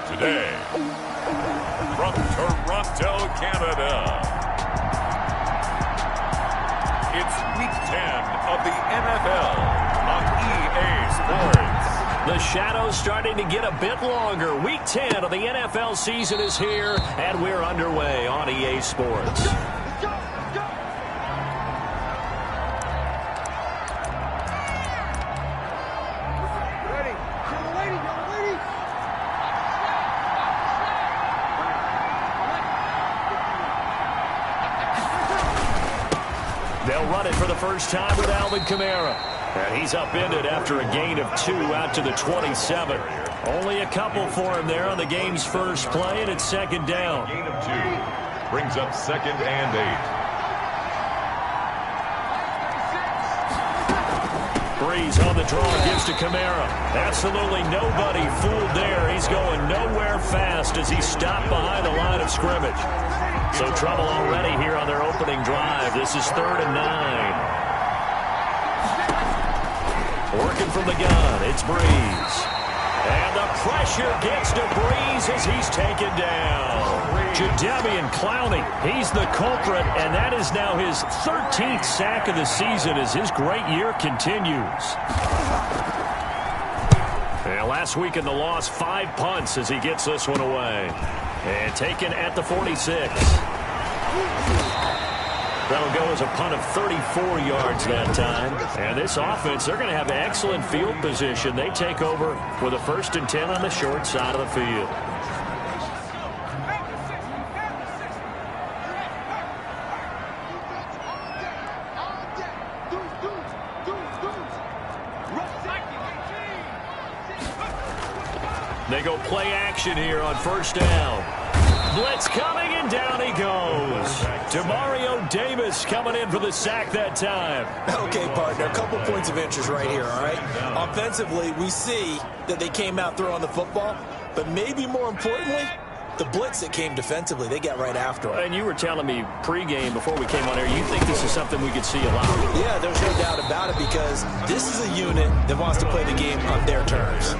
Today, from Toronto, Canada, it's Week 10 of the NFL on EA Sports. The shadow's starting to get a bit longer. Week 10 of the NFL season is here, and we're underway on EA Sports. They'll run it for the first time with Alvin Kamara. And he's upended after a gain of 2 out to the 27. Only a couple for him there on the game's first play, and it's second down. Gain of 2 brings up 2nd and 8. Breeze on the draw, gives to Kamara. Absolutely nobody fooled there. He's going nowhere fast as he stopped behind the line of scrimmage. So trouble already here on their opening drive. This is 3rd and 9. Working from the gun, it's Breeze. And the pressure gets to Breeze as he's taken down. Jadeveon Clowney, he's the culprit, and that is now his 13th sack of the season as his great year continues. And last week in the loss, 5 punts as he gets this one away. And taken at the 46. That'll go as a punt of 34 yards that time. And this offense, they're going to have excellent field position. They take over with a 1st and 10 on the short side of the field. They go play action here on 1st down. Blitz coming, and down he goes. Demario Davis coming in for the sack that time. Okay, partner, a couple points of interest right here, all right? Offensively, we see that they came out throwing the football, but maybe more importantly, the blitz that came defensively, they got right after it. And you were telling me pregame before we came on here, you think this is something we could see a lot? Yeah, there's no doubt about it because this is a unit that wants to play the game on their terms.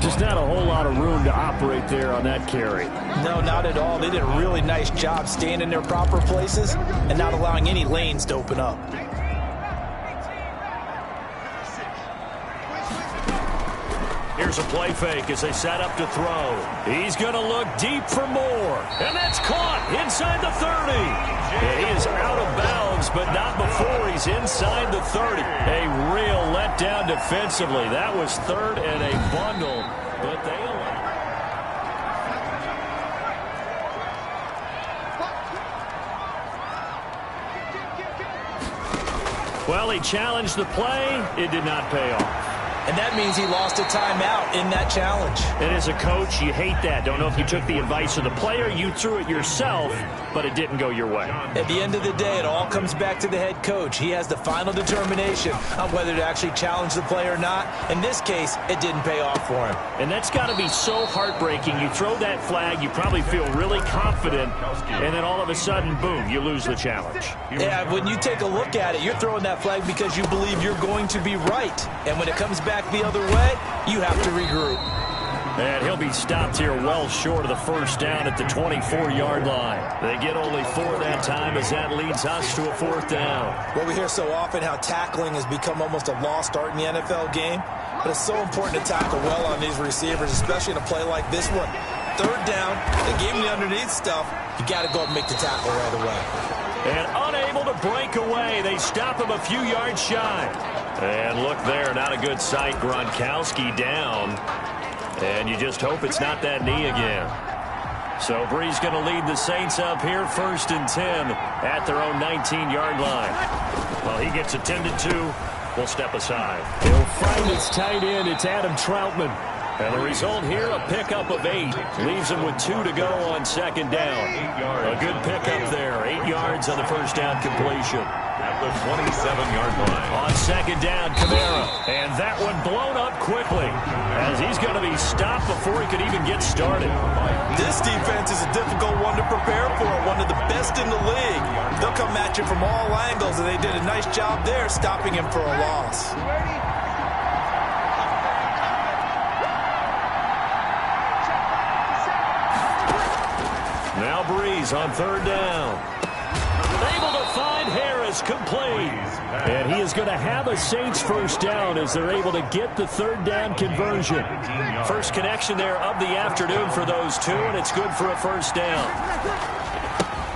Just not a whole lot of room to operate there on that carry. No, not at all. They did a really nice job staying in their proper places and not allowing any lanes to open up. Here's a play fake as they set up to throw. He's going to look deep for more. And that's caught inside the 30. And he is out of bounds, but not before he's inside the 30. A real letdown defensively. That was 3rd and a bundle, but they allow. Well, he challenged the play. It did not pay off. And that means he lost a timeout in that challenge. And as a coach, you hate that. Don't know if you took the advice of the player, you threw it yourself, but it didn't go your way. At the end of the day, it all comes back to the head coach. He has the final determination on whether to actually challenge the play or not. In this case, it didn't pay off for him. And that's got to be so heartbreaking. You throw that flag, you probably feel really confident, and then all of a sudden, boom, you lose the challenge. Yeah, when you take a look at it, you're throwing that flag because you believe you're going to be right. And when it comes back the other way, you have to regroup. And he'll be stopped here well short of the 1st down at the 24-yard line. They get only 4 that time as that leads us to a 4th down. Well, we hear so often how tackling has become almost a lost art in the NFL game, but it's so important to tackle well on these receivers, especially in a play like this one. 3rd down, they gave him the underneath stuff. You got to go and make the tackle right away. And unable to break away, they stop him a few yards shy. And look there, not a good sight. Gronkowski down. And you just hope it's not that knee again. So Breeze going to lead the Saints up here, 1st and 10 at their own 19-yard line. Well, he gets a 10-2. We'll step aside. He'll find his tight end. It's Adam Troutman. And the result here, a pickup of 8. Leaves him with 2 to go on 2nd down. A good pickup there. 8 yards on the 1st down completion. At the 27-yard line. On 2nd down, Kamara. And that one blown up quickly as he's going to be stopped before he could even get started. This defense is a difficult one to prepare for, one of the best in the league. They'll come at you from all angles, and they did a nice job there stopping him for a loss. Now Breeze on third down. Able to find Harris, complete. And he is going to have a Saints first down as they're able to get the third down conversion. First connection there of the afternoon for those two, and it's good for a first down.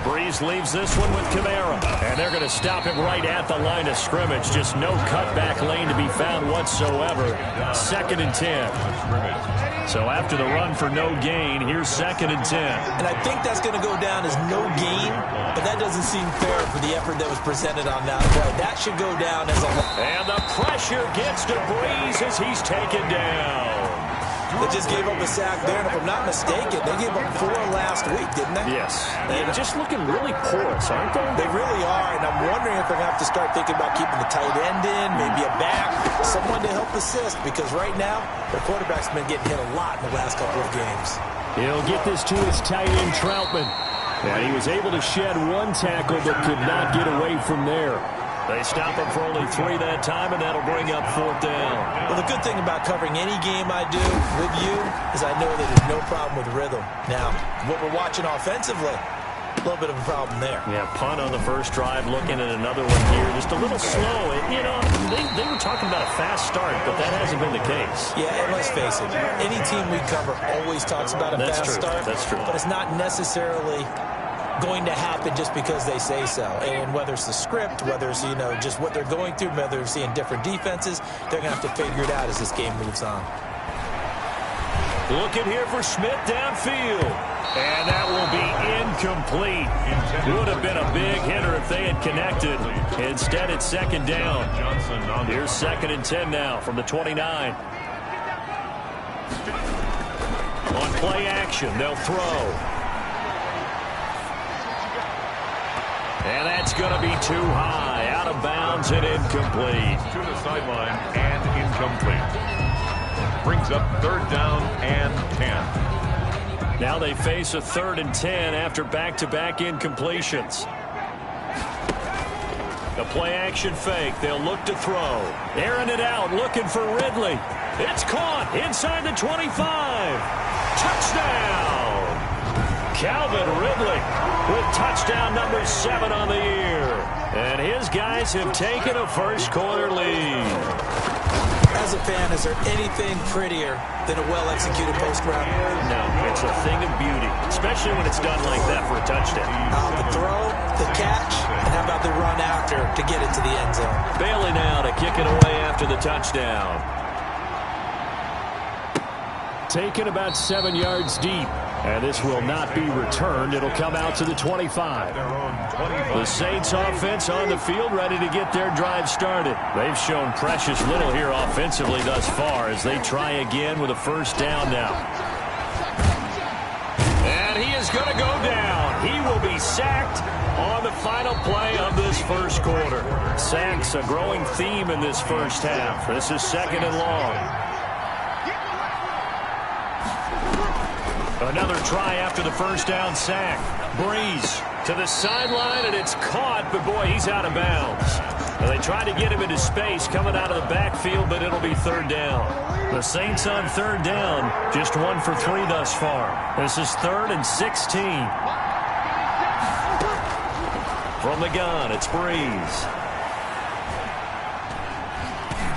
Breeze leaves this one with Kamara, and they're going to stop him right at the line of scrimmage. Just no cutback lane to be found whatsoever. 2nd and 10. So after the run for no gain, here's 2nd and 10. And I think that's going to go down as no gain, but that doesn't seem fair for the effort that was presented on that play. That should go down as a... And the pressure gets to Breeze as he's taken down. They just gave up a sack there, and if I'm not mistaken, they gave up 4 last week, didn't they? Yes. They're just looking really porous, aren't they? They really are, and I'm wondering if they're going to have to start thinking about keeping the tight end in, maybe a back, someone to help assist, because right now, their quarterback's been getting hit a lot in the last couple of games. He'll get this to his tight end, Troutman. And he was able to shed 1 tackle, but could not get away from there. They stop him for only 3 that time, and that'll bring up 4th down. Well, the good thing about covering any game I do with you is I know that there's no problem with rhythm. Now, what we're watching offensively, a little bit of a problem there. Yeah, punt on the first drive, looking at another one here. Just a little slow. You know, they were talking about a fast start, but that hasn't been the case. Yeah, and let's face it, any team we cover always talks about a fast start. That's true. But it's not necessarily going to happen just because they say so. And whether it's the script, whether it's, you know, just what they're going through, whether they're seeing different defenses, they're going to have to figure it out as this game moves on. Looking here for Smith downfield. And that will be incomplete. Would have been a big hitter if they had connected. Instead, it's 2nd down. Here's 2nd and 10 now from the 29. On play action, they'll throw. And that's going to be too high. Out of bounds and incomplete. To the sideline and incomplete. Brings up 3rd down and 10. Now they face a 3rd and 10 after back-to-back incompletions. The play-action fake. They'll look to throw. Airing it out, looking for Ridley. It's caught inside the 25. Touchdown! Calvin Ridley with touchdown number 7 on the year. And his guys have taken a first-quarter lead. As a fan, is there anything prettier than a well-executed post-route? No, it's a thing of beauty, especially when it's done like that for a touchdown. The throw, the catch, and how about the run after to get it to the end zone? Bailey now to kick it away after the touchdown. Taken about 7 yards deep. And this will not be returned. It'll come out to the 25. The Saints offense on the field, ready to get their drive started. They've shown precious little here offensively thus far as they try again with a first down now. And he is going to go down. He will be sacked on the final play of this first quarter. Sacks a growing theme in this first half. This is 2nd and long. Another try after the first down sack. Breeze to the sideline, and it's caught, but boy, he's out of bounds. Now, they tried to get him into space coming out of the backfield, but it'll be 3rd down. The Saints on 3rd down, just 1 for 3 thus far. This is 3rd and 16. From the gun, it's Breeze.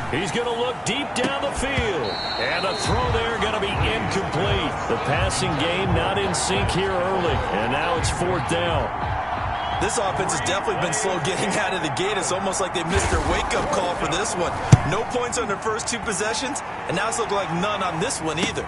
He's going to look deep down the field. And the throw there going to be incomplete. The passing game not in sync here early. And now it's 4th down. This offense has definitely been slow getting out of the gate. It's almost like they missed their wake-up call for this one. No points on their first 2 possessions, and now it's looking like none on this one either.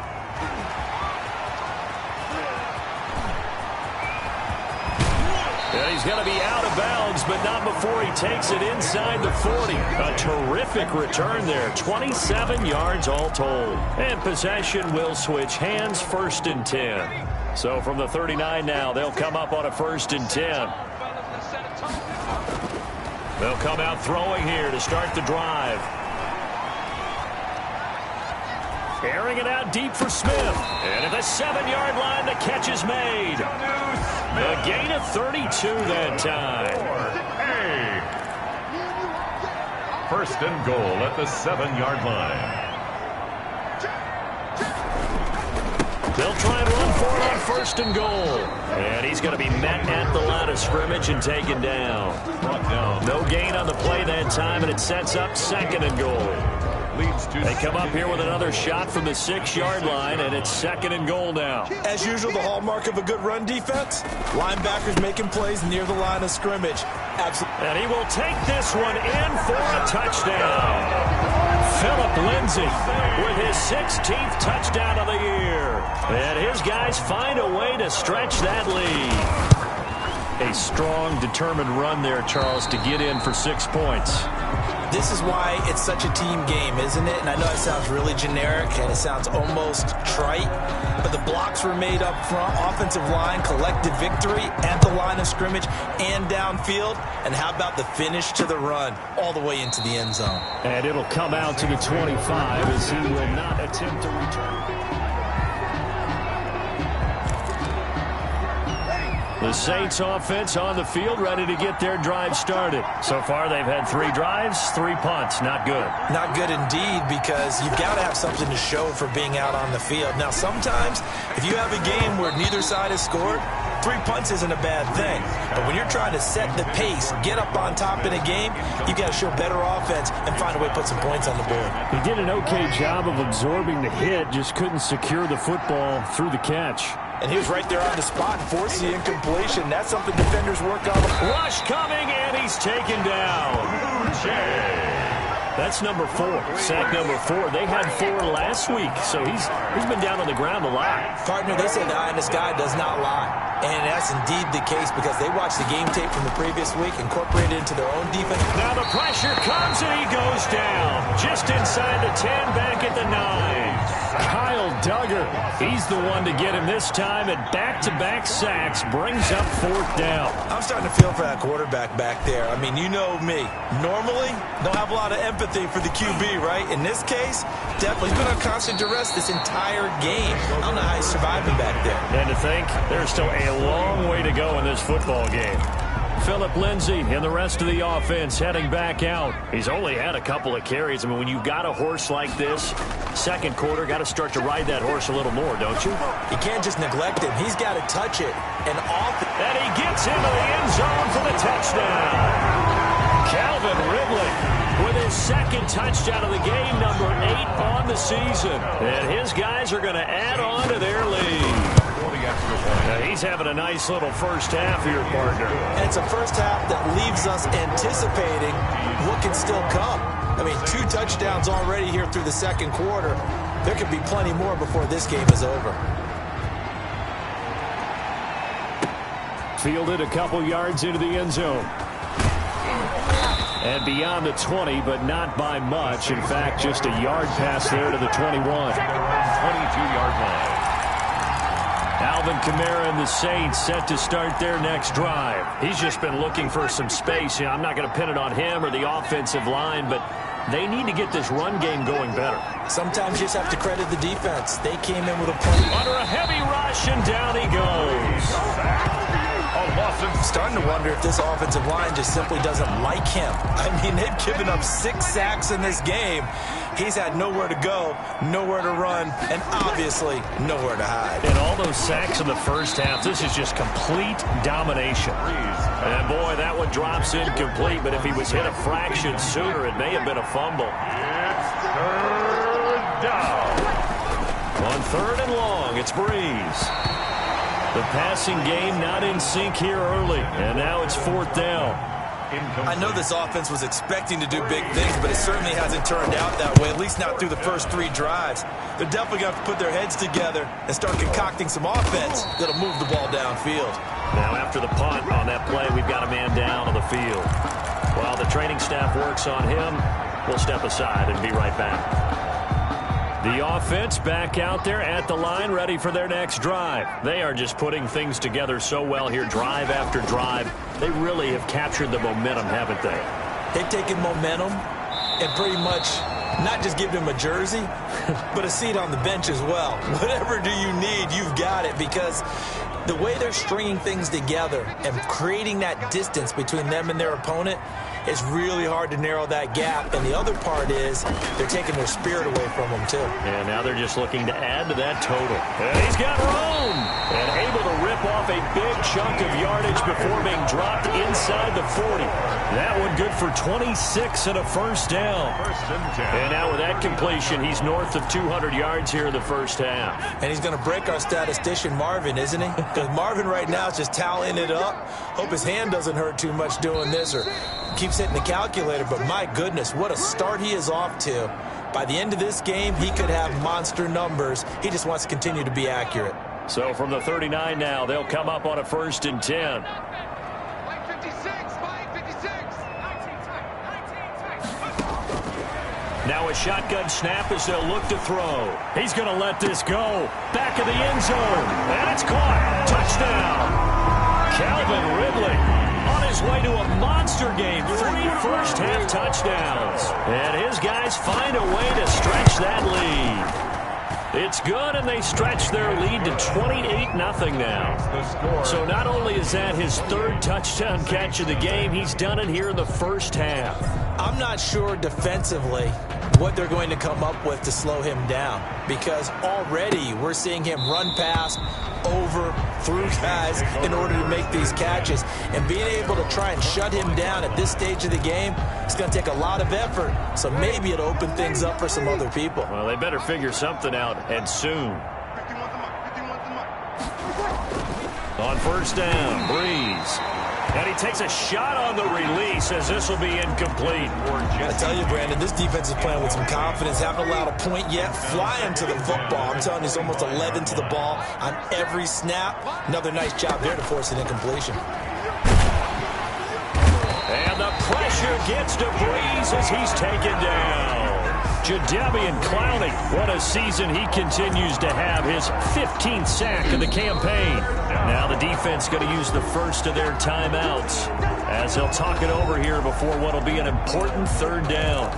And he's going to be out of bounds, but not before he takes it inside the 40. A terrific return there. 27 yards all told. And possession will switch hands, 1st and 10. So from the 39 now, they'll come up on a 1st and 10. They'll come out throwing here to start the drive. Airing it out deep for Smith. And at the 7-yard line, the catch is made. A gain of 32 that time. Hey. 1st and goal at the 7-yard line. They'll try and run for it on first and goal. And he's going to be met at the line of scrimmage and taken down. No gain on the play that time, and it sets up second and goal. They come up here with another shot from the 6-yard line, and it's second and goal now. As usual, the hallmark of a good run defense, linebackers making plays near the line of scrimmage. Absolutely. And he will take this one in for a touchdown. Philip Lindsay with his 16th touchdown of the year. And his guys find a way to stretch that lead. A strong, determined run there, Charles, to get in for 6 points. This is why it's such a team game, isn't it? And I know it sounds really generic and it sounds almost trite, but the blocks were made up front, offensive line, collective victory at the line of scrimmage and downfield. And how about the finish to the run all the way into the end zone? And it'll come out to the 25 as he will not attempt to return. The Saints offense on the field, ready to get their drive started. So far, they've had 3 drives, 3 punts. Not good. Not good indeed, because you've got to have something to show for being out on the field. Now, sometimes, if you have a game where neither side has scored, 3 punts isn't a bad thing. But when you're trying to set the pace, get up on top in a game, you've got to show better offense and find a way to put some points on the board. He did an okay job of absorbing the hit, just couldn't secure the football through the catch. And he was right there on the spot, forcing the incompletion. That's something defenders work on. Rush coming, and he's taken down. That's number 4, sack number 4. They had 4 last week, so he's been down on the ground a lot. Partner, they say the eye in the sky does not lie. And that's indeed the case because they watched the game tape from the previous week, incorporated it into their own defense. Now the pressure comes, and he goes down. Just inside the 10, back at the 9. Kyle Duggar, he's the one to get him this time, and back-to-back sacks brings up 4th down. I'm starting to feel for that quarterback back there. I mean, you know me. Normally, don't have a lot of empathy for the QB, right? In this case, definitely. He's been on constant duress this entire game. I don't know how he's surviving back there. And to think, there's still a long way to go in this football game. Philip Lindsay and the rest of the offense heading back out. He's only had a couple of carries. I mean, when you've got a horse like this, second quarter, got to start to ride that horse a little more, don't you? You can't just neglect him. He's got to touch it. And he gets into the end zone for the touchdown. Calvin Ridley with his 2nd touchdown of the game, number 8 on the season. And his guys are going to add on to their lead. Now he's having a nice little first half here, partner. And it's a first half that leaves us anticipating what can still come. I mean, 2 touchdowns already here through the second quarter. There could be plenty more before this game is over. Fielded a couple yards into the end zone. And beyond the 20, but not by much. In fact, just a yard pass there to the 21. 22-yard line. Alvin Kamara and the Saints set to start their next drive. He's just been looking for some space. You know, I'm not going to pin it on him or the offensive line, but they need to get this run game going better. Sometimes you just have to credit the defense. They came in with a plan. Under a heavy rush, and down he goes. I'm starting to wonder if this offensive line just simply doesn't like him. I mean, they've given up 6 sacks in this game. He's had nowhere to go, nowhere to run, and obviously nowhere to hide. And all those sacks in the first half, this is just complete domination. And boy, that one drops incomplete, but if he was hit a fraction sooner, it may have been a fumble. It's 3rd down. On 3rd and long, it's Breeze. The passing game not in sync here early, and now it's 4th down. I know this offense was expecting to do big things, but it certainly hasn't turned out that way, at least not through the first 3 drives. They're definitely going to have to put their heads together and start concocting some offense that'll move the ball downfield. Now after the punt on that play, we've got a man down on the field. While the training staff works on him, we'll step aside and be right back. The offense back out there at the line, ready for their next drive. They are just putting things together so well here, drive after drive. They really have captured the momentum, haven't they? They've taken momentum and pretty much not just given him a jersey, but a seat on the bench as well. Whatever do you need, you've got it. because the way they're stringing things together and creating that distance between them and their opponent, it's really hard to narrow that gap. And the other part is they're taking their spirit away from them, too. And now they're just looking to add to that total. And he's got room. And able to rip off a big chunk of yardage before being dropped inside the 40. That one good for 26 and a first down. And now with that completion, he's north of 200 yards here in the first half. And he's going to break our statistician, Marvin, isn't he? Because Marvin right now is just tallying it up. Hope his hand doesn't hurt too much doing this or keeps hitting the calculator. But my goodness, what a start he is off to. By the end of this game, he could have monster numbers. He just wants to continue to be accurate. So from the 39 now, they'll come up on a 1st and 10. Now a shotgun snap as they'll look to throw. He's going to let this go. Back of the end zone. And it's caught. Touchdown. Calvin Ridley on his way to a monster game. 3 first-half touchdowns. And his guys find a way to stretch that lead. It's good, and they stretch their lead to 28-0 now. So not only is that his 3rd touchdown catch of the game, he's done it here in the first half. I'm not sure defensively what they're going to come up with to slow him down, because already we're seeing him run past, over, through guys in order to make these catches. And being able to try and shut him down at this stage of the game, it's going to take a lot of effort. So maybe it'll open things up for some other people. Well, they better figure something out, and soon. On 1st down, Breeze. And he takes a shot on the release as this will be incomplete. I tell you, Brandon, this defense is playing with some confidence. Haven't allowed a point yet. Flying to the football. I'm telling you, it's almost 11 to the ball on every snap. Another nice job there to force an incompletion. And the pressure gets to Breeze as he's taken down. Jadeveon Clowney, what a season he continues to have. His 15th sack of the campaign. Now the defense going to use the first of their timeouts as they'll talk it over here before what will be an important 3rd down.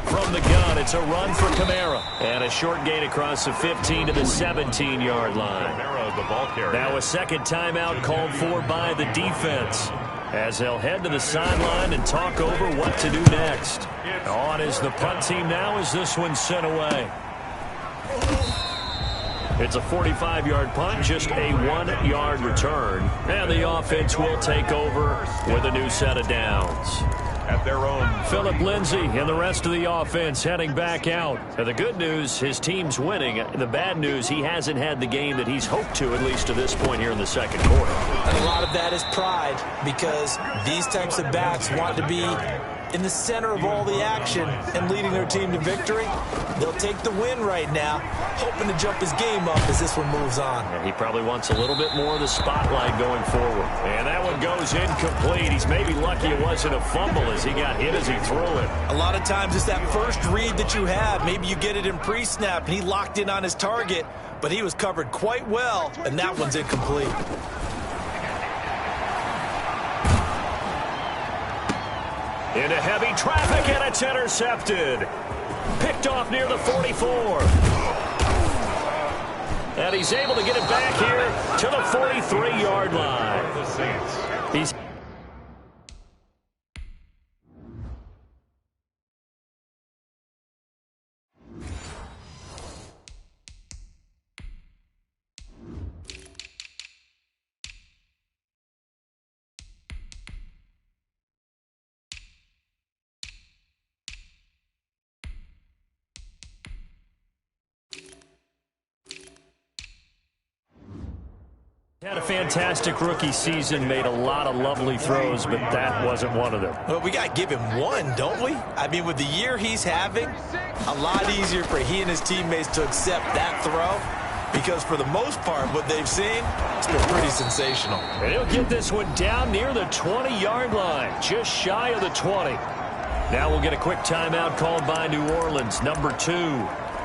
From the gun, it's a run for Kamara. And a short gain across the 15 to the 17-yard line. Now a 2nd timeout called for by the defense as they'll head to the sideline and talk over what to do next. On is the punt team now as this one's sent away. It's a 45-yard punt, just a 1-yard return. And the offense will take over with a new set of downs. At their own. Phillip Lindsay and the rest of the offense heading back out. And the good news, his team's winning. The bad news, he hasn't had the game that he's hoped to, at least to this point here in the 2nd quarter. And a lot of that is pride, because these types of backs want to be in the center of all the action and leading their team to victory. They'll take the win right now, hoping to jump his game up as this one moves on. And he probably wants a little bit more of the spotlight going forward. And that one goes incomplete. He's maybe lucky it wasn't a fumble as he got hit as he threw it. A lot of times it's that first read that you have. Maybe you get it in pre-snap and he locked in on his target, but he was covered quite well, and that one's incomplete. Into heavy traffic, and it's intercepted. Picked off near the 44. And he's able to get it back here to the 43-yard line. He's had a fantastic rookie season, made a lot of lovely throws, but that wasn't one of them. Well, we got to give him one, don't we? I mean, with the year he's having, a lot easier for he and his teammates to accept that throw, because for the most part, what they've seen, it's been pretty sensational. And he'll get this one down near the 20-yard line, just shy of the 20. Now we'll get a quick timeout called by New Orleans, number 2,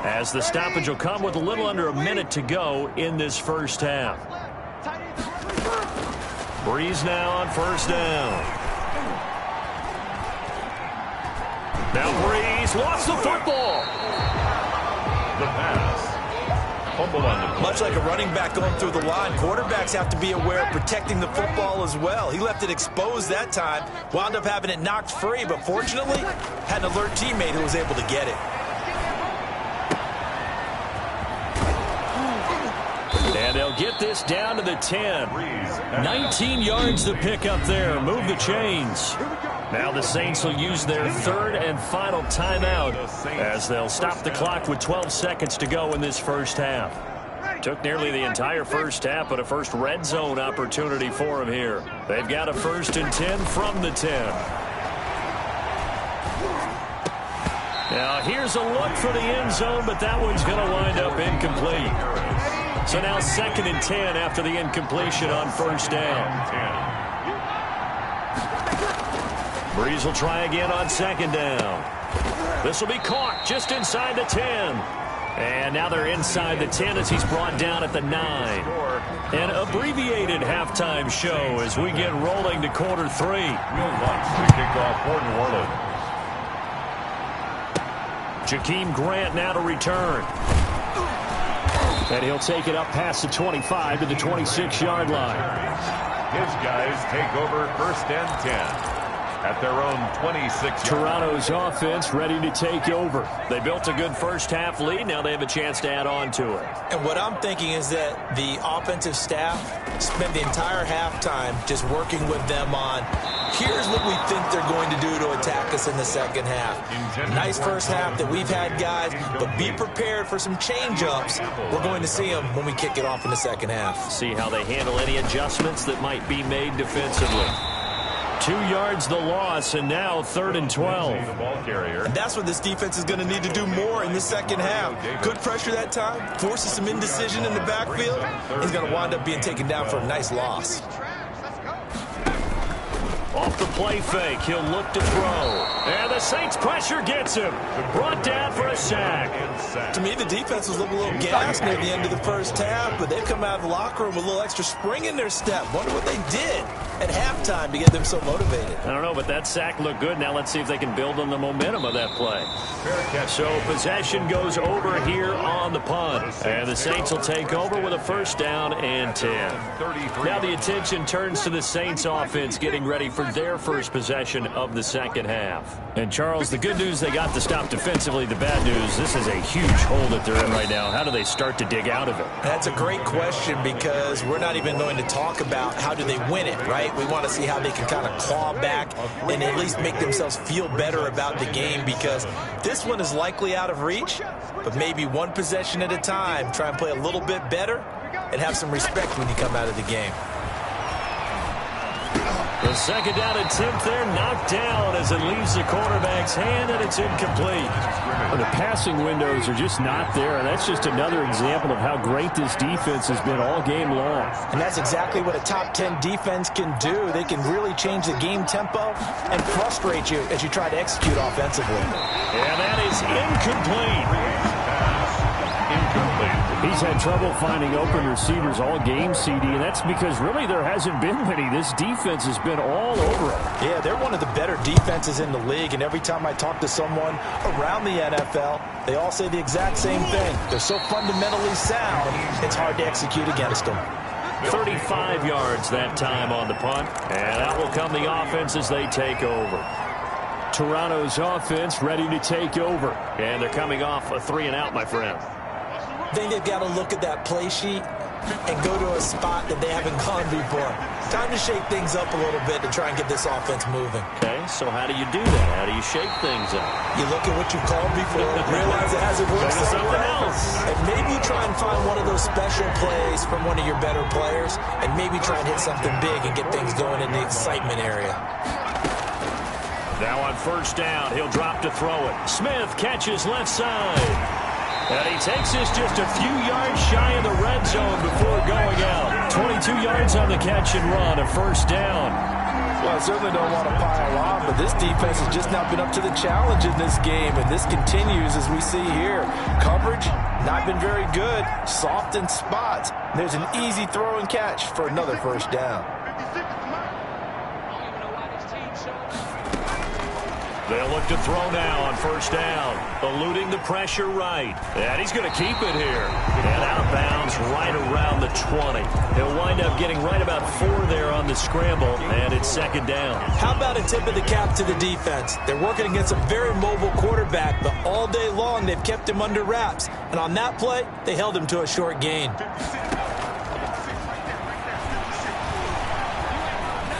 as the stoppage will come with a little under a minute to go in this first half. Breeze now on 1st down. Now Breeze lost the football. The pass. Fumble on the play. Much like a running back going through the line, quarterbacks have to be aware of protecting the football as well. He left it exposed that time, wound up having it knocked free, but fortunately, had an alert teammate who was able to get it. And they'll get this down to the 10. 19 yards to pick up there. Move the chains. Now the Saints will use their third and final timeout as they'll stop the clock with 12 seconds to go in this first half. Took nearly the entire first half, but a first red zone opportunity for them here. They've got a 1st and 10 from the 10. Now here's a look for the end zone, but that one's going to wind up incomplete. So now 2nd and 10 after the incompletion on first down. Breeze will try again on 2nd down. This will be caught just inside the 10. And now they're inside the 10 as he's brought down at the 9. An abbreviated halftime show as we get rolling to quarter 3. We'll launch the kickoff for New Orleans. Jakeem Grant now to return. And he'll take it up past the 25 to the 26-yard line. His guys take over 1st and 10. At their own 26. Toronto's offense ready to take over. They built a good first half lead. Now they have a chance to add on to it. And what I'm thinking is that the offensive staff spent the entire halftime just working with them on, here's what we think they're going to do to attack us in the second half. Nice first half that we've had, guys, but be prepared for some change-ups. We're going to see them when we kick it off in the second half. See how they handle any adjustments that might be made defensively. 2 yards the loss, and now 3rd and 12. And that's what this defense is going to need to do more in the second half. Good pressure that time, forces some indecision in the backfield. He's going to wind up being taken down for a nice loss. Off the play fake, he'll look to throw. And the Saints pressure gets him. Brought down for a sack. To me, the defense was looking a little gassed near the end of the first half, but they've come out of the locker room with a little extra spring in their step. Wonder what they did at halftime to get them so motivated. I don't know, but that sack looked good. Now let's see if they can build on the momentum of that play. So possession goes over here on the punt. And the Saints will take over with a 1st down and 10. Now the attention turns to the Saints offense getting ready for their first possession of the second half. And Charles, the good news, they got the stop defensively. The bad news, this is a huge hole that they're in right now. How do they start to dig out of it? That's a great question because we're not even going to talk about how do they win it, right? We want to see how they can kind of claw back and at least make themselves feel better about the game because this one is likely out of reach, but maybe one possession at a time. Try and play a little bit better and have some respect when you come out of the game. The 2nd down attempt there knocked down as it leaves the quarterback's hand, and it's incomplete. Well, the passing windows are just not there, and that's just another example of how great this defense has been all game long. And that's exactly what a top 10 defense can do. They can really change the game tempo and frustrate you as you try to execute offensively. And that is incomplete. He's had trouble finding open receivers all game, CD, and that's because really there hasn't been many. This defense has been all over him. Yeah, they're one of the better defenses in the league, and every time I talk to someone around the NFL, they all say the exact same thing. They're so fundamentally sound, it's hard to execute against them. 35 yards that time on the punt, and out will come the offense as they take over. Toronto's offense ready to take over, and they're coming off a 3 and out, my friend. I think they've got to look at that play sheet and go to a spot that they haven't gone before. Time to shake things up a little bit to try and get this offense moving. Okay, so how do you do that? How do you shake things up? You look at what you've called before, realize it hasn't worked something else. And maybe you try and find one of those special plays from one of your better players, and maybe try and hit something big and get things going in the excitement area. Now on 1st down, he'll drop to throw it. Smith catches left side. And he takes this just a few yards shy of the red zone before going out. 22 yards on the catch and run, a 1st down. Well, I certainly don't want to pile on, but this defense has just not been up to the challenge in this game, and this continues as we see here. Coverage, not been very good. Soft in spots. There's an easy throw and catch for another 1st down. They'll look to throw now on first down. Eluding the pressure right. And he's going to keep it here. And out of bounds right around the 20. He'll wind up getting right about 4 there on the scramble, and it's second down. How about a tip of the cap to the defense? They're working against a very mobile quarterback, but all day long they've kept him under wraps. And on that play, they held him to a short gain.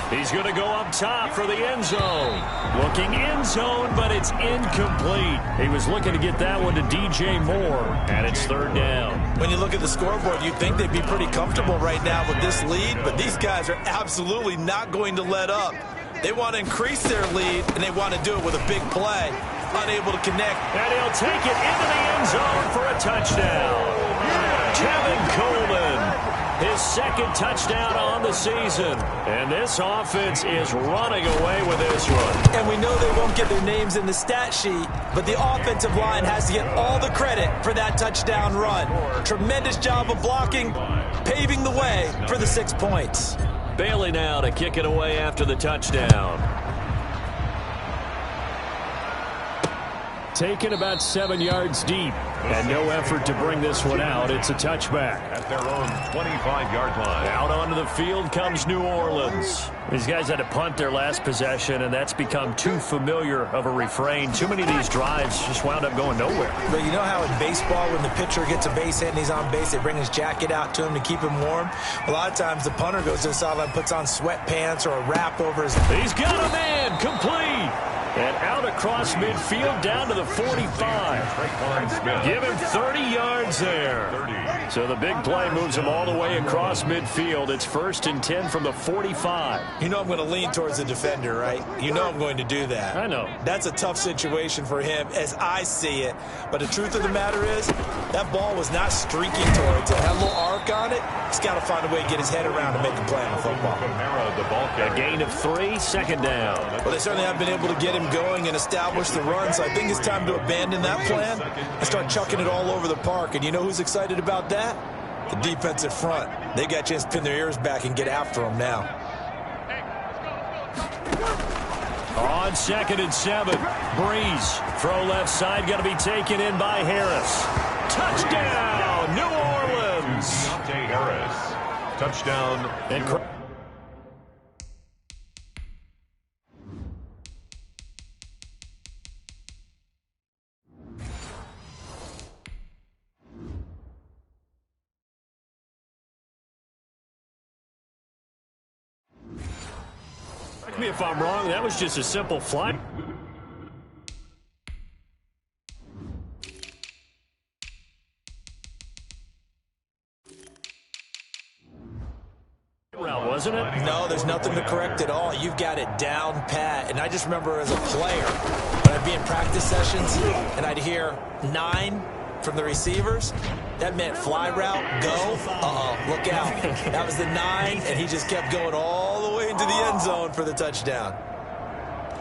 He's going to go up top for the end zone. Looking end zone, but it's incomplete. He was looking to get that one to DJ Moore, and it's third down. When you look at the scoreboard, you'd think they'd be pretty comfortable right now with this lead, but these guys are absolutely not going to let up. They want to increase their lead, and they want to do it with a big play. Unable to connect. And he'll take it into the end zone for a touchdown. Kevin Coleman. His second touchdown on the season. And this offense is running away with this one. And we know they won't get their names in the stat sheet, but the offensive line has to get all the credit for that touchdown run. Tremendous job of blocking, paving the way for the 6 points. Bailey now to kick it away after the touchdown. Taken about 7 yards deep. And no effort to bring this one out. It's a touchback. At their own 25-yard line. Out onto the field comes New Orleans. These guys had to punt their last possession, and that's become too familiar of a refrain. Too many of these drives just wound up going nowhere. But you know how in baseball, when the pitcher gets a base hit and he's on base, they bring his jacket out to him to keep him warm? A lot of times the punter goes to the sideline, puts on sweatpants or a wrap over his... He's got a man, complete. And out across midfield down to the 45. Give him 30 yards there. So the big play moves him all the way across midfield. It's 1st and 10 from the 45. You know I'm going to lean towards the defender, right? You know I'm going to do that. I know. That's a tough situation for him as I see it. But the truth of the matter is, that ball was not streaking towards it. Had a little arc on it. He's got to find a way to get his head around and make a play on the football. A gain of 3, second down. Well, they certainly have been able to get him going and establish the run, so I think it's time to abandon that plan and start chucking it all over the park. And you know who's excited about that? The defensive front. They got a chance to pin their ears back and get after him now. On 2nd and 7, Breeze. Throw left side, got to be taken in by Harris. Touchdown, New Orleans. Harris. Touchdown. And correct me if I'm wrong, that was just a simple fly. Wasn't it? No, there's nothing to correct at all. You've got it down pat. And I just remember as a player, when I'd be in practice sessions and I'd hear 9 from the receivers, that meant fly route, go, look out. That was the 9, and he just kept going all the way into the end zone for the touchdown.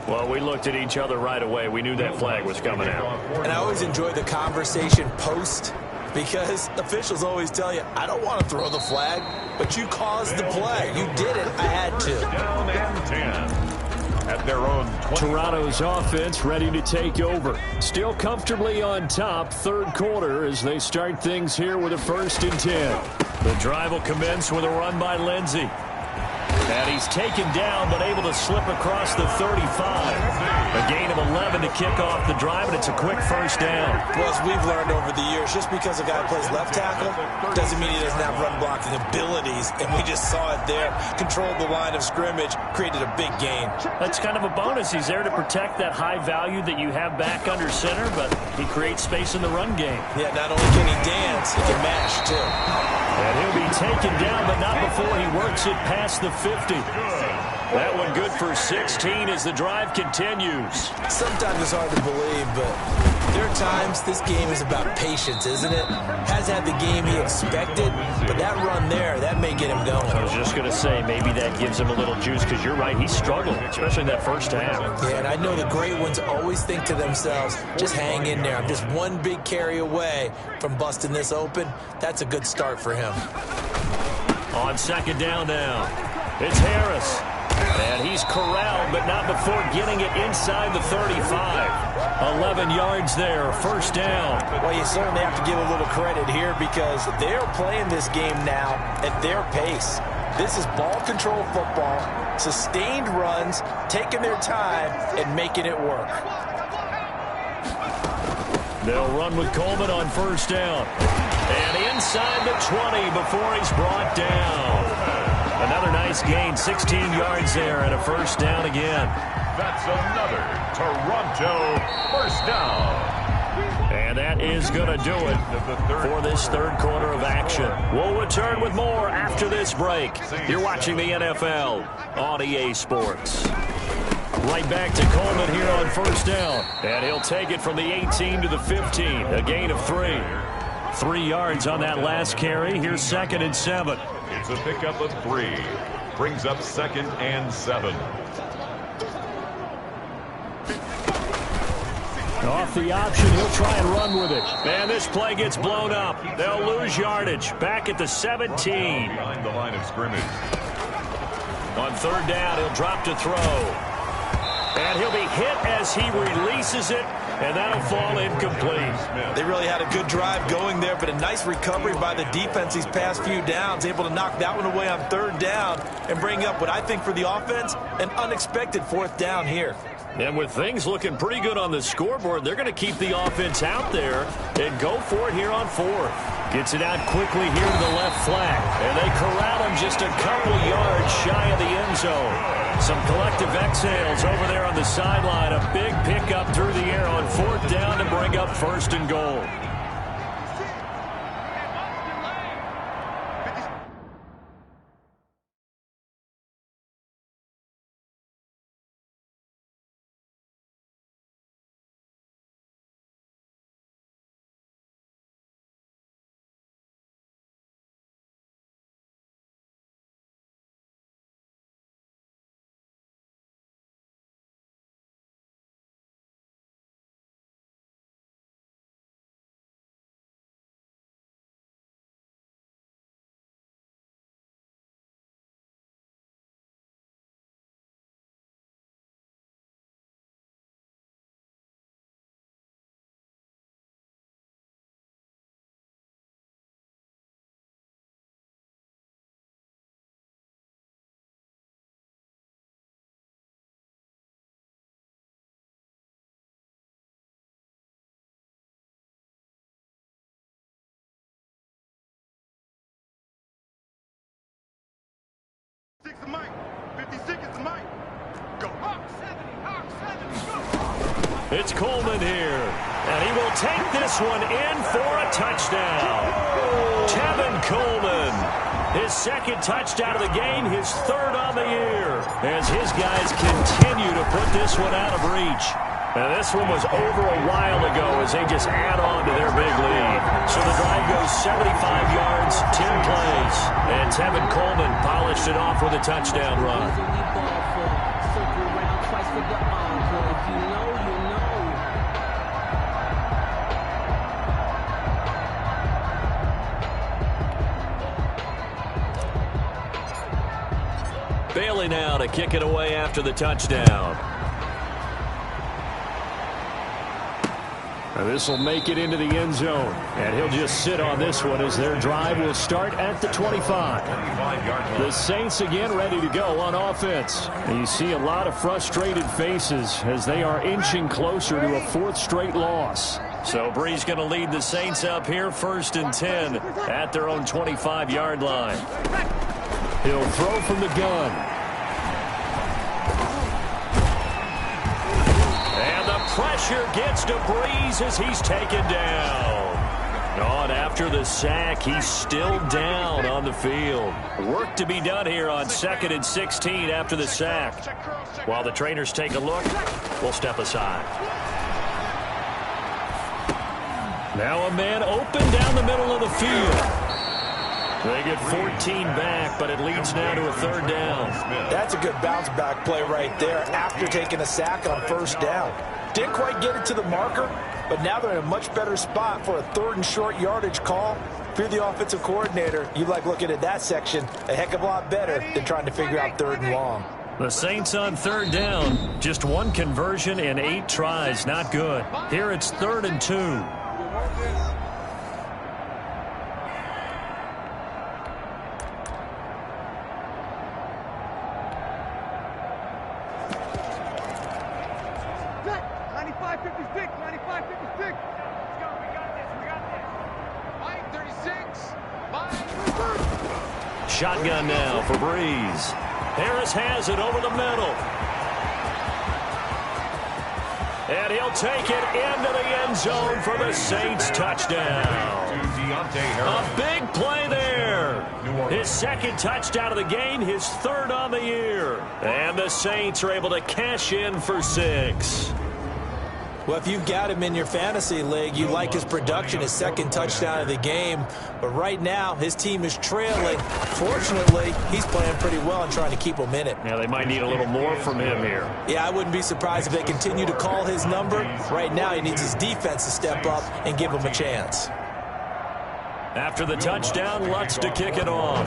Well, we looked at each other right away. We knew that flag was coming out. And I always enjoy the conversation post, because officials always tell you, I don't want to throw the flag, but you caused the play. You did it. I had to. Down and 10. At their own 20. Toronto's offense ready to take over. Still comfortably on top, third quarter, as they start things here with a 1st and 10. The drive will commence with a run by Lindsey. And he's taken down, but able to slip across the 35. A gain of 11 to kick off the drive, and it's a quick first down. Well, as we've learned over the years, just because a guy plays left tackle doesn't mean he doesn't have run blocking abilities, and we just saw it there. Controlled the line of scrimmage, created a big gain. That's kind of a bonus. He's there to protect that high value that you have back under center, but he creates space in the run game. Yeah, not only can he dance, he can mash, too. And he'll be taken down, but not before he works it past the 50. That one good for 16 as the drive continues. Sometimes it's hard to believe, but there are times this game is about patience, isn't it? Has had the game he expected, but that run there, that may get him going. I was just going to say, maybe that gives him a little juice, because you're right, he struggled, especially in that first half. Yeah, and I know the great ones always think to themselves, just hang in there. I'm just one big carry away from busting this open. That's a good start for him. On 2nd down now, it's Harris. And he's corralled, but not before getting it inside the 35. 11 yards there, first down. Well, you certainly have to give a little credit here because they're playing this game now at their pace. This is ball control football, sustained runs, taking their time and making it work. They'll run with Coleman on first down. And inside the 20 before he's brought down. Another nice gain, 16 yards there and a first down again. That's another Toronto first down. And that is going to do it for this third quarter of action. We'll return with more after this break. You're watching the NFL on EA Sports. Right back to Coleman here on first down. And he'll take it from the 18 to the 15. A gain of 3. 3 yards on that last carry. Here's 2nd and 7. It's a pickup of 3. Brings up 2nd and 7. Off the option, he'll try and run with it. And this play gets blown up. They'll lose yardage. Back at the 17. Behind the line of scrimmage. On third down, he'll drop to throw. And he'll be hit as he releases it, and that'll fall incomplete. They really had a good drive going there, but a nice recovery by the defense these past few downs, able to knock that one away on third down and bring up what I think for the offense, an unexpected 4th down here. And with things looking pretty good on the scoreboard, they're going to keep the offense out there and go for it here on 4th. Gets it out quickly here to the left flat. And they corral him just a couple yards shy of the end zone. Some collective exhales over there on the sideline. A big pickup through the air on 4th down to bring up 1st and goal. It's Coleman here, and he will take this one in for a touchdown. Tevin Coleman, his 2nd touchdown of the game, his 3rd on the year, as his guys continue to put this one out of reach. And this one was over a while ago as they just add on to their big lead. So the drive goes 75 yards, 10 plays, and Tevin Coleman polished it off with a touchdown run. Bailey now to kick it away after the touchdown. This will make it into the end zone, and he'll just sit on this one as their drive will start at the 25. The Saints again ready to go on offense. And you see a lot of frustrated faces as they are inching closer to a 4th straight loss. So Bree's going to lead the Saints up here, 1st and 10 at their own 25-yard line. He'll throw from the gun. And the pressure gets to Breeze as he's taken down. On after the sack, he's still down on the field. Work to be done here on 2nd and 16 after the sack. While the trainers take a look, we'll step aside. Now a man open down the middle of the field. They get 14 back, but it leads now to a 3rd down. That's a good bounce back play right there after taking a sack on 1st down. Didn't quite get it to the marker, but now they're in a much better spot for a 3rd and short yardage call. If you're the offensive coordinator, you like looking at that section a heck of a lot better than trying to figure out 3rd and long. The Saints on third down. Just one conversion in 8 tries. Not good. Here it's 3rd and 2. Shotgun now for Breeze. Harris has it over the middle. And he'll take it into the end zone for the Saints touchdown. A big play there. His 2nd touchdown of the game, his 3rd on the year. And the Saints are able to cash in for 6. Well, if you've got him in your fantasy league, you like his production, his 2nd touchdown of the game. But right now, his team is trailing. Fortunately, he's playing pretty well and trying to keep them in it. Yeah, they might need a little more from him here. Yeah, I wouldn't be surprised if they continue to call his number. Right now, he needs his defense to step up and give him a chance. After the touchdown, Lutz to kick it off.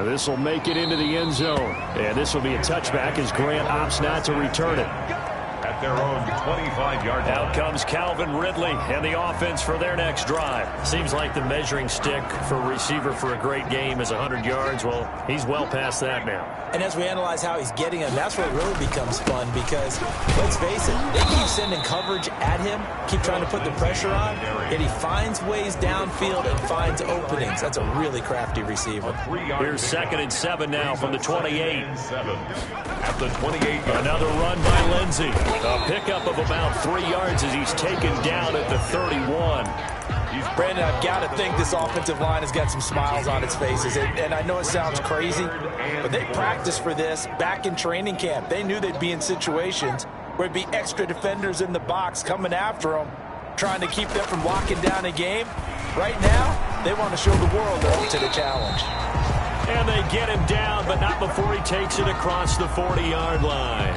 This will make it into the end zone. And this will be a touchback as Grant opts not to return it. At their own 25-yard line. Out comes Calvin Ridley and the offense for their next drive. Seems like the measuring stick for a receiver for a great game is 100 yards. Well, he's well past that now. And as we analyze how he's getting them, that's where it really becomes fun because, let's face it, they keep sending coverage at him, keep trying to put the pressure on, yet he finds ways downfield and finds openings. That's a really crafty receiver. Here's 2nd and 7 now from the 28. At the 28. Another run by Lindsey. A pickup of about 3 yards as he's taken down at the 31. Brandon, I've got to think this offensive line has got some smiles on its faces. And I know it sounds crazy, but they practiced for this back in training camp. They knew they'd be in situations where there'd be extra defenders in the box coming after them, trying to keep them from locking down a game. Right now, they want to show the world they're up to the challenge. And they get him down, but not before he takes it across the 40-yard line.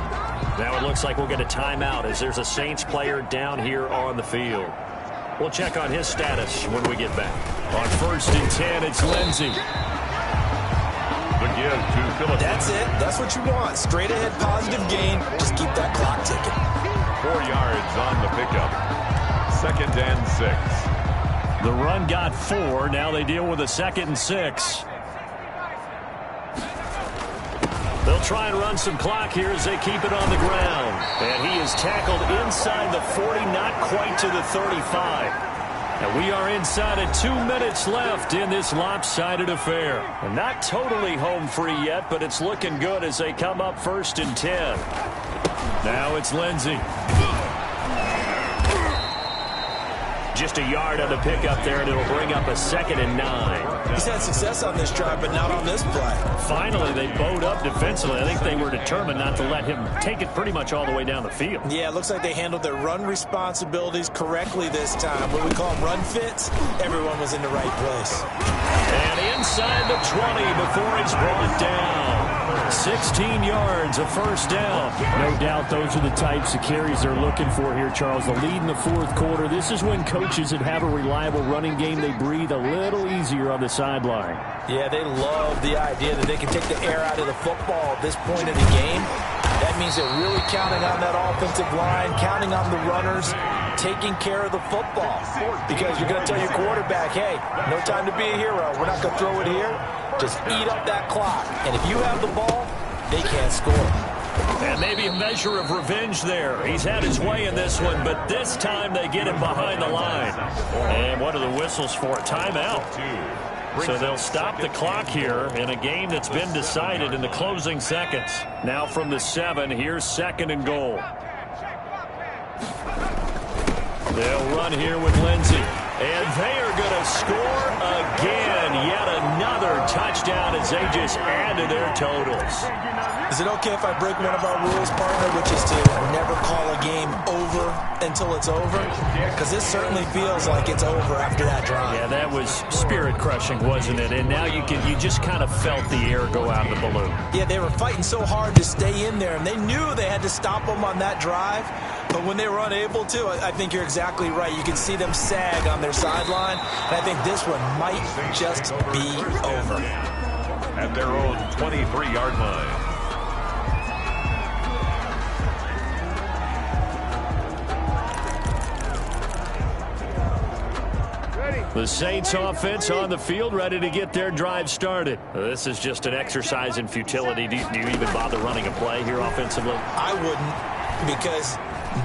Now it looks like we'll get a timeout as there's a Saints player down here on the field. We'll check on his status when we get back. On 1st and 10, it's Lindsey. The give to Phillips. That's it. That's what you want. Straight ahead positive gain. Just keep that clock ticking. 4 yards on the pickup. 2nd and 6. The run got 4. Now they deal with a 2nd and 6. They'll try and run some clock here as they keep it on the ground. And he is tackled inside the 40, not quite to the 35. And we are inside of 2 minutes left in this lopsided affair. And not totally home free yet, but it's looking good as they come up 1st and 10. Now it's Lindsey. Just a yard on the pickup there, and it'll bring up a 2nd and 9. He's had success on this drive, but not on this play. Finally, they bowed up defensively. I think they were determined not to let him take it pretty much all the way down the field. Yeah, it looks like they handled their run responsibilities correctly this time. What we call them run fits, everyone was in the right place. And inside the 20 before he's brought down. 16 yards, a 1st down. No doubt those are the types of carries they're looking for here, Charles. The lead in the 4th quarter. This is when coaches that have a reliable running game, they breathe a little easier on the sideline. Yeah, they love the idea that they can take the air out of the football at this point in the game. That means they're really counting on that offensive line, counting on the runners, taking care of the football. Because you're going to tell your quarterback, hey, no time to be a hero. We're not going to throw it here. Just eat up that clock. And if you have the ball, they can't score. And maybe a measure of revenge there. He's had his way in this one, but this time they get him behind the line. And what are the whistles for? Timeout. So they'll stop the clock here in a game that's been decided in the closing seconds. Now from the 7, here's 2nd and goal. They'll run here with Lindsey. And they are going to score again. Yet another touchdown as they just add to their totals. Is it okay if I break one of our rules, partner, which is to never call a game over until it's over? Because this certainly feels like it's over after that drive. Yeah, that was spirit-crushing, wasn't it? And now you just kind of felt the air go out of the balloon. Yeah, they were fighting so hard to stay in there, and they knew they had to stop them on that drive. But when they were unable to, I think you're exactly right. You can see them sag on their sideline, and I think this one might just be over. at their own 23-yard line. The Saints offense on the field, ready to get their drive started. This is just an exercise in futility. Do you even bother running a play here offensively? I wouldn't, because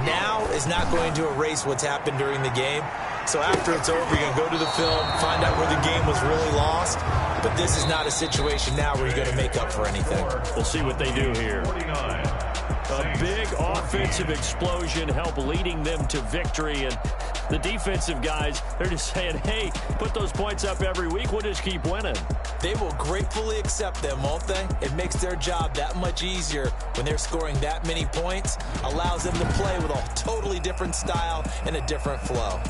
now is not going to erase what's happened during the game. So after it's over, you're going to go to the film, find out where the game was really lost. But this is not a situation now where you're going to make up for anything. We'll see what they do here. A big offensive explosion help leading them to victory. And the defensive guys, they're just saying, hey, put those points up every week. We'll just keep winning. They will gratefully accept them, won't they? It makes their job that much easier when they're scoring that many points. Allows them to play with a totally different style and a different flow.